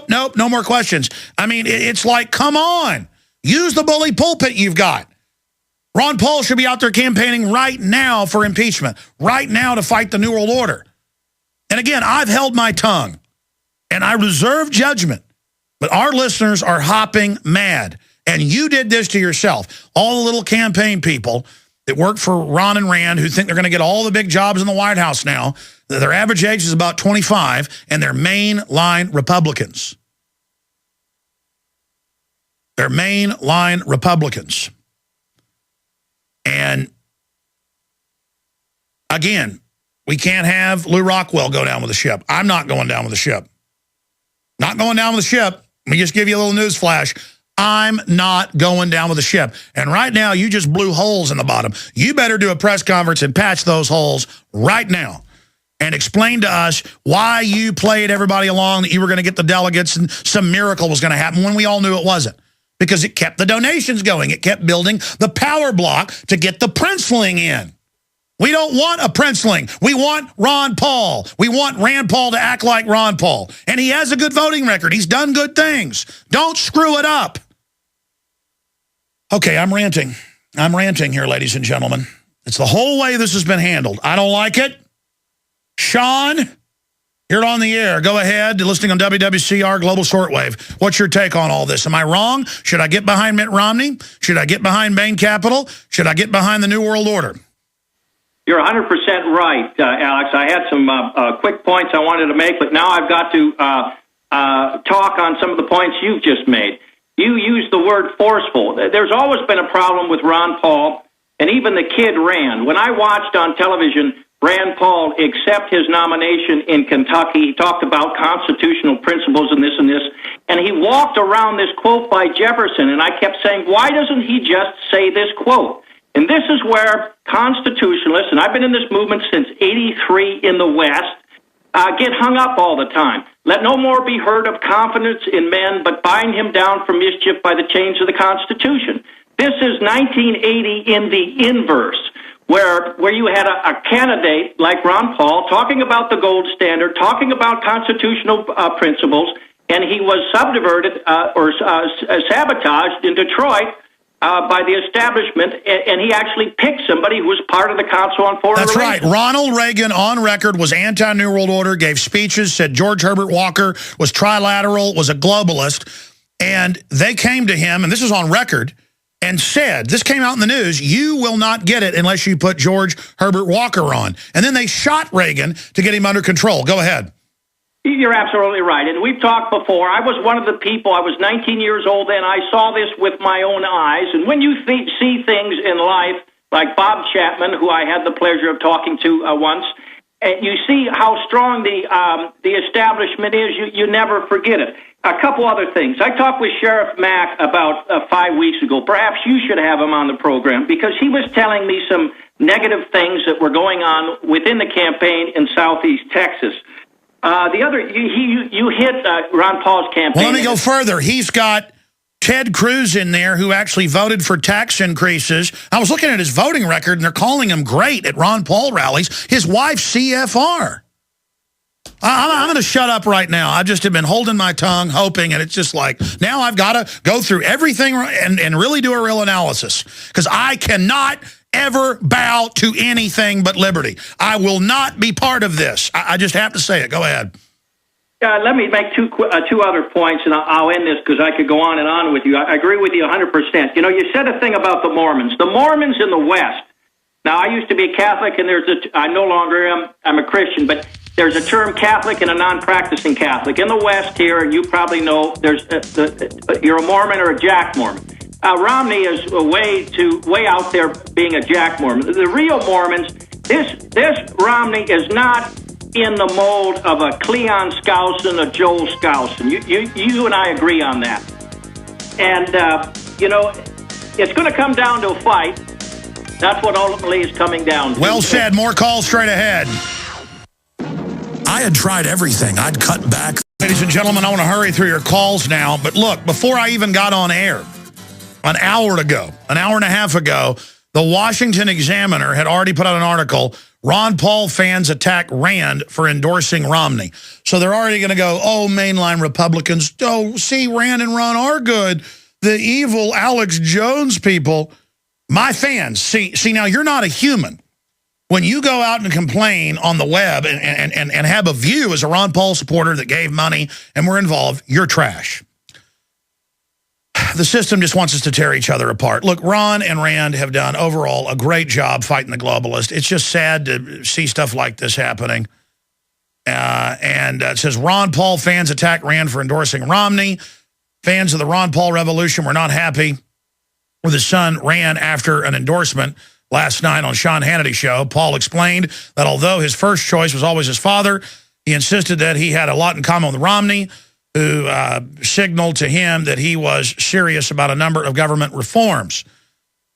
nope, no more questions. I mean, it's like, come on. Use the bully pulpit you've got. Ron Paul should be out there campaigning right now for impeachment, right now to fight the New World Order. And again, I've held my tongue, and I reserve judgment. But our listeners are hopping mad. And you did this to yourself. All the little campaign people that work for Ron and Rand who think they're going to get all the big jobs in the White House now, their average age is about 25, and they're mainline Republicans. They're mainline Republicans. And again, we can't have Lew Rockwell go down with the ship. I'm not going down with the ship. Not going down with the ship. Let me just give you a little news flash. I'm not going down with the ship. And right now, you just blew holes in the bottom. You better do a press conference and patch those holes right now and explain to us why you played everybody along that you were going to get the delegates and some miracle was going to happen when we all knew it wasn't. Because it kept the donations going. It kept building the power block to get the princeling in. We don't want a princeling. We want Ron Paul. We want Rand Paul to act like Ron Paul. And he has a good voting record. He's done good things. Don't screw it up. Okay, I'm ranting. I'm ranting here, ladies and gentlemen. It's the whole way this has been handled. I don't like it. Sean, you're on the air. Go ahead. Listening on WWCR Global Shortwave. What's your take on all this? Am I wrong? Should I get behind Mitt Romney? Should I get behind Bain Capital? Should I get behind the New World Order? You're 100% right, Alex. I had some quick points I wanted to make, but now I've got to talk on some of the points you've just made. You used the word forceful. There's always been a problem with Ron Paul and even the kid Rand. When I watched on television Rand Paul accept his nomination in Kentucky, he talked about constitutional principles and this, and he walked around this quote by Jefferson, and I kept saying, why doesn't he just say this quote? And this is where constitutionalists, and I've been in this movement since '83 in the West, get hung up all the time. Let no more be heard of confidence in men, but bind him down for mischief by the chains of the Constitution. This is 1980 in the inverse, where you had a candidate like Ron Paul talking about the gold standard, talking about constitutional principles, and he was subverted or sabotaged in Detroit by the establishment, and he actually picked somebody who was part of the Council on Foreign Relations. That's right. Ronald Reagan, on record, was anti-New World Order, gave speeches, said George Herbert Walker was trilateral, was a globalist, and they came to him, and this is on record, and said, this came out in the news, you will not get it unless you put George Herbert Walker on. And then they shot Reagan to get him under control. Go ahead. You're absolutely right. And we've talked before. I was one of the people, I was 19 years old then. I saw this with my own eyes. And when you see things in life, like Bob Chapman, who I had the pleasure of talking to once, and you see how strong the establishment is, you never forget it. A couple other things. I talked with Sheriff Mack about 5 weeks ago. Perhaps you should have him on the program, because he was telling me some negative things that were going on within the campaign in Southeast Texas. The other, you hit Ron Paul's campaign. Well, let me go further. He's got Ted Cruz in there, who actually voted for tax increases. I was looking at his voting record, and they're calling him great at Ron Paul rallies. His wife's CFR. I'm going to shut up right now. I just have been holding my tongue, hoping, and it's just like, now I've got to go through everything and really do a real analysis, because I cannot ever bow to anything but liberty. I will not be part of this. I just have to say it. Go ahead. Let me make two other points, and I'll end this because I could go on and on with you. I agree with you 100%. You know, you said a thing about the Mormons. The Mormons in the West. Now, I used to be a Catholic, and I no longer am. I'm a Christian, but there's a term Catholic and a non-practicing Catholic. In the West here, and you probably know, there's you're a Mormon or a Jack Mormon. Romney is way out there being a Jack Mormon. The real Mormons, this Romney is not in the mold of a Cleon Skousen, a Joel Skousen. You and I agree on that. And, you know, it's going to come down to a fight. That's what ultimately is coming down to. Well said. More calls straight ahead. I had tried everything. I'd cut back. Ladies and gentlemen, I want to hurry through your calls now. But look, before I even got on air, an hour and a half ago, The Washington Examiner had already put out an article, Ron Paul fans attack Rand for endorsing Romney. So they're already going to go, oh, mainline Republicans, oh, see, Rand and Ron are good. The evil Alex Jones people, my fans, see, now you're not a human. When you go out and complain on the web and have a view as a Ron Paul supporter that gave money and were involved, you're trash. The system just wants us to tear each other apart. Look, Ron and Rand have done overall a great job fighting the globalists. It's just sad to see stuff like this happening. It says, Ron Paul fans attack Rand for endorsing Romney. Fans of the Ron Paul revolution were not happy with his son ran after an endorsement last night on Sean Hannity's show. Paul explained that although his first choice was always his father, he insisted that he had a lot in common with Romney, who signaled to him that he was serious about a number of government reforms.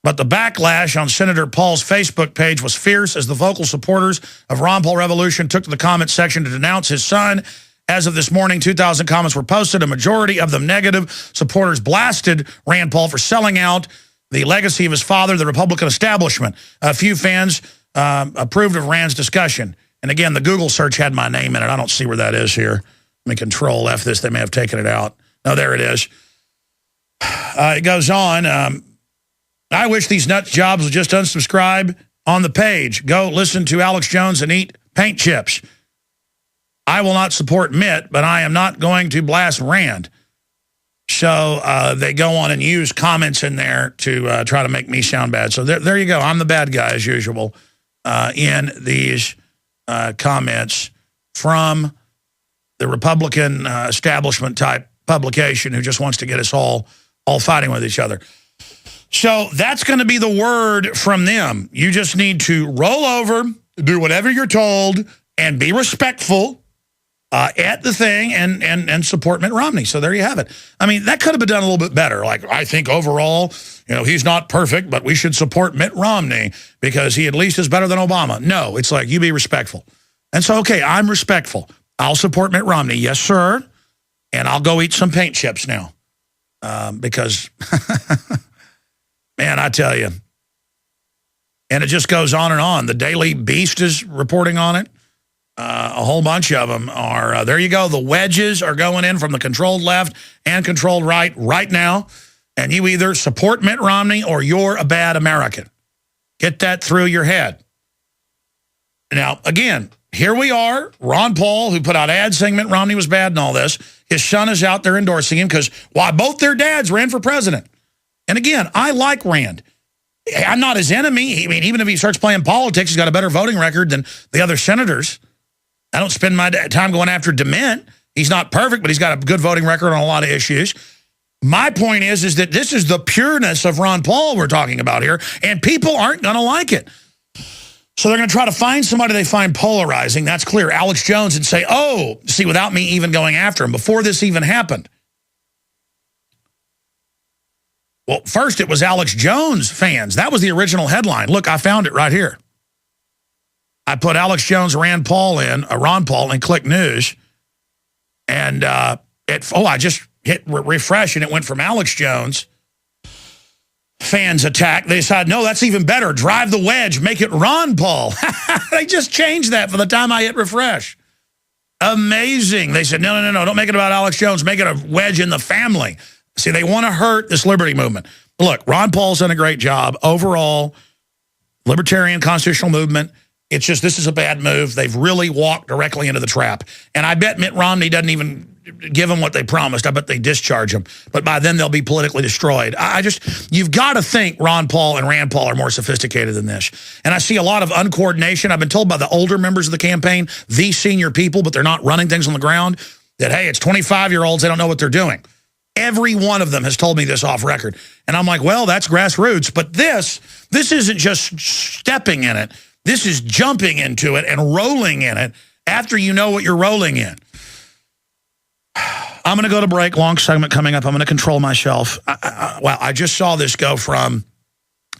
But the backlash on Senator Paul's Facebook page was fierce as the vocal supporters of Ron Paul Revolution took to the comment section to denounce his son. As of this morning, 2,000 comments were posted, a majority of them negative. Supporters blasted Rand Paul for selling out the legacy of his father, the Republican establishment. A few fans approved of Rand's discussion. And again, the Google search had my name in it. I don't see where that is here. Let me control F this. They may have taken it out. No, there it is. It goes on. I wish these nut jobs would just unsubscribe on the page. Go listen to Alex Jones and eat paint chips. I will not support Mitt, but I am not going to blast Rand. So they go on and use comments in there to try to make me sound bad. So there you go. I'm the bad guy, as usual, in these comments from the Republican establishment type publication who just wants to get us all fighting with each other. So that's going to be the word from them. You just need to roll over, do whatever you're told, and be respectful at the thing and support Mitt Romney. So there you have it. I mean, that could have been done a little bit better. Like, I think overall, you know, he's not perfect, but we should support Mitt Romney because he at least is better than Obama. No, it's like, you be respectful. And so, okay, I'm respectful. I'll support Mitt Romney. Yes, sir. And I'll go eat some paint chips now. Because, man, I tell you. And it just goes on and on. The Daily Beast is reporting on it. A whole bunch of them are, there you go. The wedges are going in from the controlled left and controlled right now. And you either support Mitt Romney or you're a bad American. Get that through your head. Now, again, here we are, Ron Paul, who put out ads saying Mitt Romney was bad and all this. His son is out there endorsing him because, why, both their dads ran for president. And again, I like Rand. I'm not his enemy. I mean, even if he starts playing politics, he's got a better voting record than the other senators. I don't spend my time going after DeMint. He's not perfect, but he's got a good voting record on a lot of issues. My point is that this is the pureness of Ron Paul we're talking about here, and people aren't going to like it. So they're going to try to find somebody they find polarizing. That's clear. Alex Jones, and say, oh, see, without me even going after him, before this even happened. Well, first it was Alex Jones fans. That was the original headline. Look, I found it right here. I put Alex Jones, Ron Paul, and click news. And I just hit refresh, and it went from Alex Jones. Fans attack. They decided, no, that's even better. Drive the wedge. Make it Ron Paul. They just changed that for the time I hit refresh. Amazing. They said, no, don't make it about Alex Jones. Make it a wedge in the family. See, they want to hurt this liberty movement. Look, Ron Paul's done a great job. Overall, libertarian constitutional movement, it's just, this is a bad move. They've really walked directly into the trap. And I bet Mitt Romney doesn't even give them what they promised. I bet they discharge them. But by then, they'll be politically destroyed. You've got to think Ron Paul and Rand Paul are more sophisticated than this. And I see a lot of uncoordination. I've been told by the older members of the campaign, the senior people, but they're not running things on the ground, that, hey, it's 25-year-olds. They don't know what they're doing. Every one of them has told me this off record. And I'm like, well, that's grassroots. But this isn't just stepping in it. This is jumping into it and rolling in it after you know what you're rolling in. I'm going to go to break. Long segment coming up. I'm going to control myself. I just saw this go from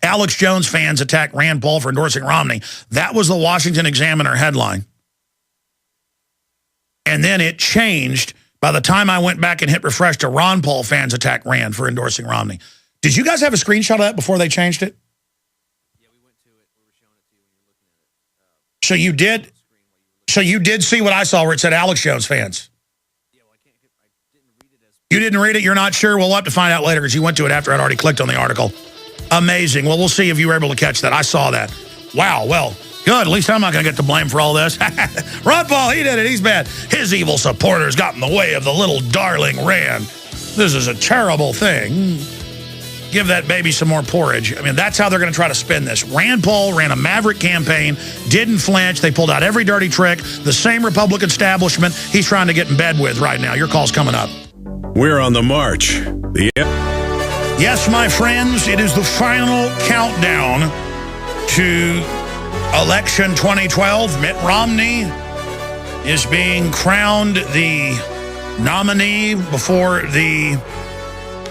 Alex Jones fans attack Rand Paul for endorsing Romney. That was the Washington Examiner headline. And then it changed by the time I went back and hit refresh to Ron Paul fans attack Rand for endorsing Romney. Did you guys have a screenshot of that before they changed it? So you did see what I saw where it said Alex Jones fans. You didn't read it? You're not sure? We'll have to find out later because you went to it after I'd already clicked on the article. Amazing. Well, we'll see if you were able to catch that. I saw that. Wow, well, good. At least I'm not going to get the blame for all this. Ron Paul, he did it. He's bad. His evil supporters got in the way of the little darling Rand. This is a terrible thing. Give that baby some more porridge. I mean, that's how they're going to try to spin this. Rand Paul ran a maverick campaign, didn't flinch. They pulled out every dirty trick. The same Republican establishment he's trying to get in bed with right now. Your call's coming up. We're on the march. Yes, my friends, it is the final countdown to election 2012. Mitt Romney is being crowned the nominee before the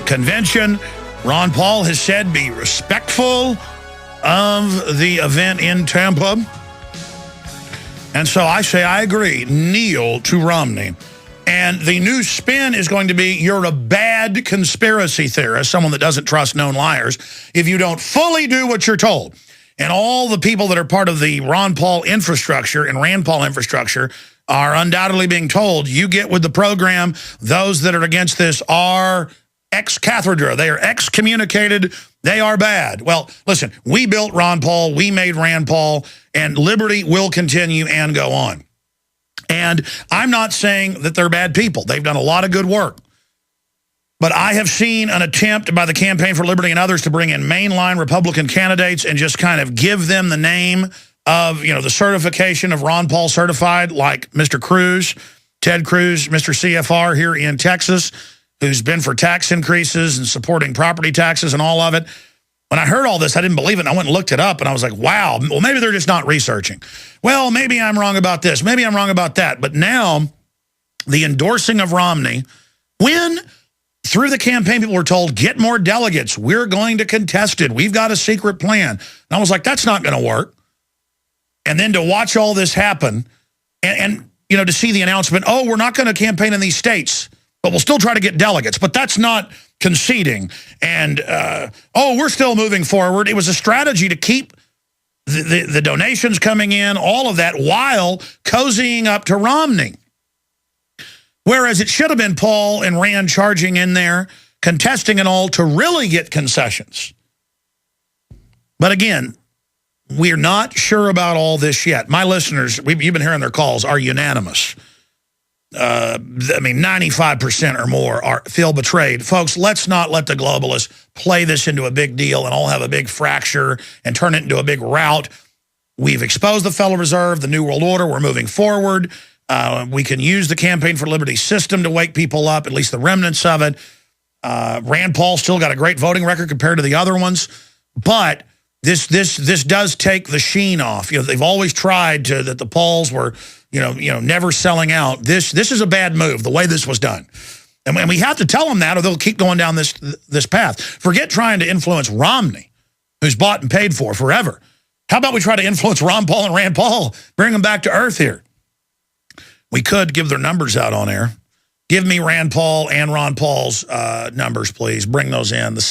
convention. Ron Paul has said be respectful of the event in Tampa. And so I say I agree. Kneel to Romney. And the new spin is going to be you're a bad conspiracy theorist, someone that doesn't trust known liars, if you don't fully do what you're told. And all the people that are part of the Ron Paul infrastructure and Rand Paul infrastructure are undoubtedly being told, you get with the program. Those that are against this are ex-cathedra. They are excommunicated. They are bad. Well, listen, we built Ron Paul. We made Rand Paul. And liberty will continue and go on. And I'm not saying that they're bad people. They've done a lot of good work. But I have seen an attempt by the Campaign for Liberty and others to bring in mainline Republican candidates and just kind of give them the name of, you know, the certification of Ron Paul certified, like Mr. Cruz, Ted Cruz, Mr. CFR here in Texas, who's been for tax increases and supporting property taxes and all of it. When I heard all this, I didn't believe it, and I went and looked it up, and I was like, wow, well, maybe they're just not researching. Well, maybe I'm wrong about this. Maybe I'm wrong about that. But now, the endorsing of Romney, when through the campaign people were told, get more delegates, we're going to contest it, we've got a secret plan. And I was like, that's not going to work. And then to watch all this happen, and you know, to see the announcement, oh, we're not going to campaign in these states, but we'll still try to get delegates. But that's not conceding. And, oh, we're still moving forward. It was a strategy to keep the donations coming in, all of that, while cozying up to Romney. Whereas it should have been Paul and Rand charging in there, contesting and all, to really get concessions. But again, we're not sure about all this yet. My listeners, you've been hearing their calls, are unanimous. I mean, 95% or more feel betrayed. Folks, let's not let the globalists play this into a big deal and all have a big fracture and turn it into a big rout. We've exposed the Federal Reserve, the New World Order. We're moving forward. We can use the Campaign for Liberty system to wake people up, at least the remnants of it. Rand Paul still got a great voting record compared to the other ones. But this does take the sheen off. You know, they've always tried to, that the Pauls were, you know, never selling out. This is a bad move, the way this was done. And we have to tell them that, or they'll keep going down this path. Forget trying to influence Romney, who's bought and paid for forever. How about we try to influence Ron Paul and Rand Paul, bring them back to earth here? We could give their numbers out on air. Give me Rand Paul and Ron Paul's numbers, please. Bring those in.